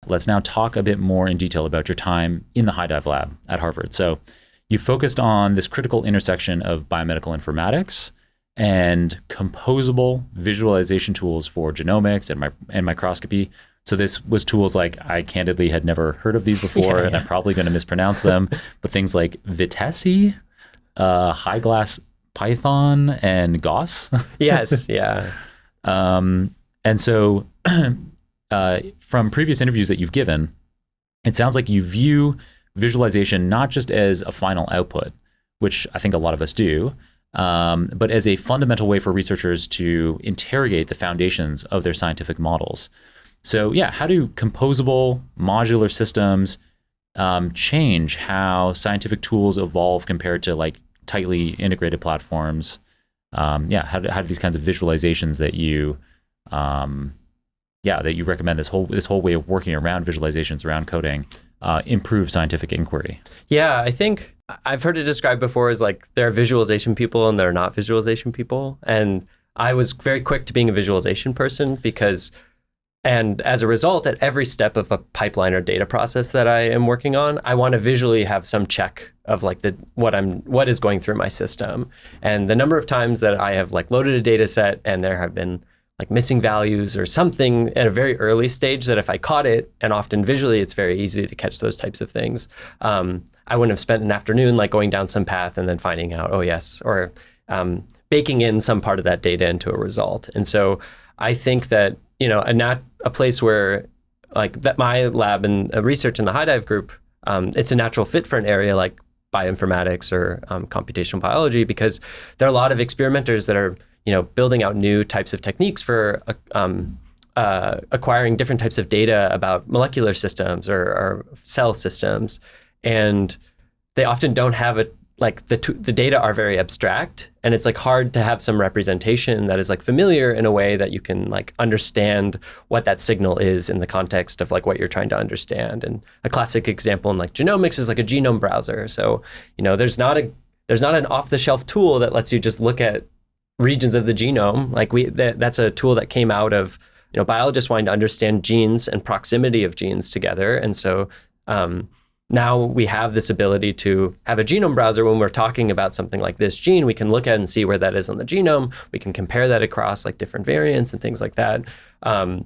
let's now talk a bit more in detail about your time in the High Dive lab at Harvard. So you focused on this critical intersection of biomedical informatics and composable visualization tools for genomics and microscopy. So this was tools like, I candidly had never heard of these before, and I'm probably going to mispronounce them, but things like Vitesse, High Glass Python, and Gauss. Yes, yeah. And so from previous interviews that you've given, it sounds like you view visualization not just as a final output, which I think a lot of us do, but as a fundamental way for researchers to interrogate the foundations of their scientific models. So yeah, how do composable modular systems change how scientific tools evolve compared to like tightly integrated platforms? How do these kinds of visualizations that you that you recommend, this whole way of working around visualizations around coding, improve scientific inquiry? Yeah, I think I've heard it described before as like there are visualization people and there are not visualization people. And I was very quick to being a visualization person and as a result, at every step of a pipeline or data process that I am working on, I want to visually have some check of like what is going through my system. And the number of times that I have like loaded a data set and there have been like missing values or something at a very early stage that if I caught it, and often visually it's very easy to catch those types of things, I wouldn't have spent an afternoon like going down some path and then finding out, oh yes, or baking in some part of that data into a result. And so I think that, a place where like that my lab and research in the High Dive group, it's a natural fit for an area like bioinformatics or computational biology, because there are a lot of experimenters that are, building out new types of techniques for acquiring different types of data about molecular systems or cell systems. And they often don't have the data are very abstract, and it's like hard to have some representation that is like familiar in a way that you can like understand what that signal is in the context of like what you're trying to understand. And a classic example in like genomics is like a genome browser. So, there's not an off-the-shelf tool that lets you just look at regions of the genome. Like that's a tool that came out of, biologists wanting to understand genes and proximity of genes together. And so, now we have this ability to have a genome browser. When we're talking about something like this gene, we can look at and see where that is on the genome. We can compare that across like different variants and things like that. And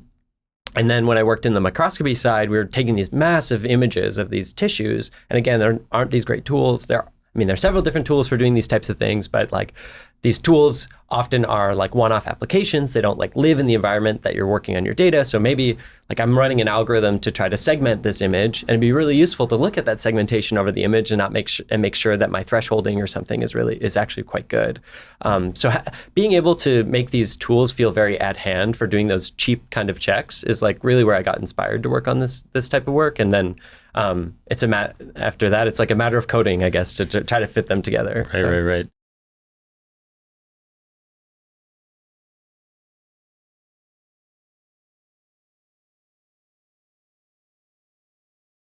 then when I worked in the microscopy side, we were taking these massive images of these tissues. And again, there aren't these great tools. There are several different tools for doing these types of things, but like these tools often are like one-off applications. They don't like live in the environment that you're working on your data. So maybe like I'm running an algorithm to try to segment this image, and it'd be really useful to look at that segmentation over the image and not make sure that my thresholding or something is actually quite good. Being able to make these tools feel very at hand for doing those cheap kind of checks is like really where I got inspired to work on this type of work. And then after that, it's like a matter of coding, I guess, to try to fit them together. Right.